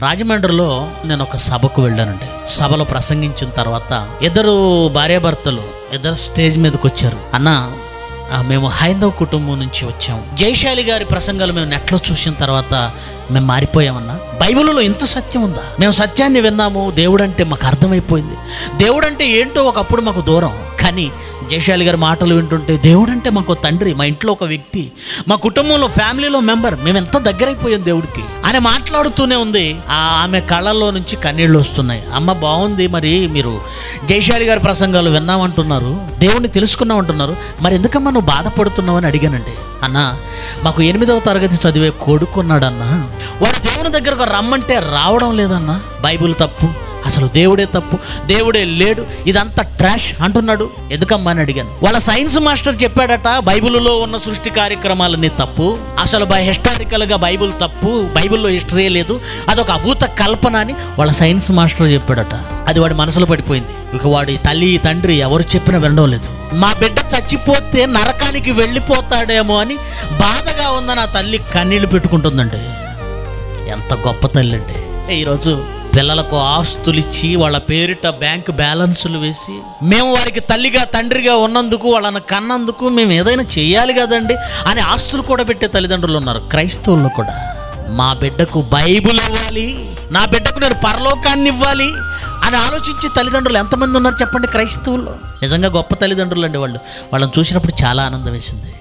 రాజమండ్రిలో నేను ఒక సభకు వెళ్ళానండి. సభలో ప్రసంగించిన తర్వాత ఇద్దరు భార్యాభర్తలు స్టేజ్ మీదకి వచ్చారు. అన్న, మేము హైందవ కుటుంబం నుంచి వచ్చాము. జయశాలి గారి ప్రసంగాలు మేము నెట్లో చూసిన తర్వాత మేము మారిపోయామన్నా. బైబిల్లో ఇంత సత్యం ఉందా? మేము సత్యాన్ని విన్నాము. దేవుడు అంటే మాకు అర్థమైపోయింది. దేవుడు అంటే ఏంటో ఒకప్పుడు మాకు దూరం, కానీ జయశాలి గారి మాటలు వింటుంటే దేవుడు అంటే మాకు తండ్రి, మా ఇంట్లో ఒక వ్యక్తి, మా కుటుంబంలో ఫ్యామిలీలో మెంబర్, మేము ఎంత దగ్గరైపోయాం దేవుడికి అని మాట్లాడుతూనే ఉంది. ఆమె కళ్ళల్లో నుంచి కన్నీళ్ళు వస్తున్నాయి. అమ్మ బాగుంది, మరి మీరు జయశాలి గారి ప్రసంగాలు విన్నామంటున్నారు, దేవుడిని తెలుసుకున్నామంటున్నారు, మరి ఎందుకమ్మా నువ్వు బాధపడుతున్నావు అని అడిగానండి. అన్న, మాకు 8వ తరగతి చదివే కొడుకున్నాడన్నా, వాడు దేవుని దగ్గరకు రమ్మంటే రావడం లేదన్నా. బైబిల్ తప్పు, అసలు దేవుడే తప్పు, దేవుడే లేడు, ఇదంతా ట్రాష్ అంటున్నాడు. ఎందుకమ్మా అని అడిగాను. వాళ్ళ సైన్స్ మాస్టర్ చెప్పాడట, బైబిల్లో ఉన్న సృష్టి కార్యక్రమాలన్నీ తప్పు, అసలు హిస్టారికల్గా బైబిల్ తప్పు, బైబిల్లో హిస్టరీ లేదు, అదొక అభూత కల్పన అని వాళ్ళ సైన్స్ మాస్టర్ చెప్పాడట. అది వాడి మనసులో పడిపోయింది. ఇక వాడి తల్లి తండ్రి ఎవరు చెప్పినా వినడం లేదు. మా బిడ్డ చచ్చిపోతే నరకానికి వెళ్ళిపోతాడేమో అని బాధగా ఉందని ఆ తల్లి కన్నీళ్లు పెట్టుకుంటుందండి. ఎంత గొప్ప తల్లి అండి. ఈరోజు పిల్లలకు ఆస్తులు ఇచ్చి వాళ్ళ పేరిట బ్యాంక్ బ్యాలెన్సులు వేసి మేము వారికి తల్లిగా తండ్రిగా ఉన్నందుకు, వాళ్ళని కన్నందుకు మేము ఏదైనా చేయాలి కదండి అని ఆస్తులు కూడా పెట్టే తల్లిదండ్రులు ఉన్నారు. క్రైస్తవుల్లో కూడా మా బిడ్డకు బైబిల్ ఇవ్వాలి, నా బిడ్డకు నేను పరలోకాన్ని ఇవ్వాలి అని ఆలోచించే తల్లిదండ్రులు ఎంతమంది ఉన్నారు చెప్పండి క్రైస్తవుల్లో. నిజంగా గొప్ప తల్లిదండ్రులు అండి వాళ్ళు. వాళ్ళని చూసినప్పుడు చాలా ఆనందం వేసింది.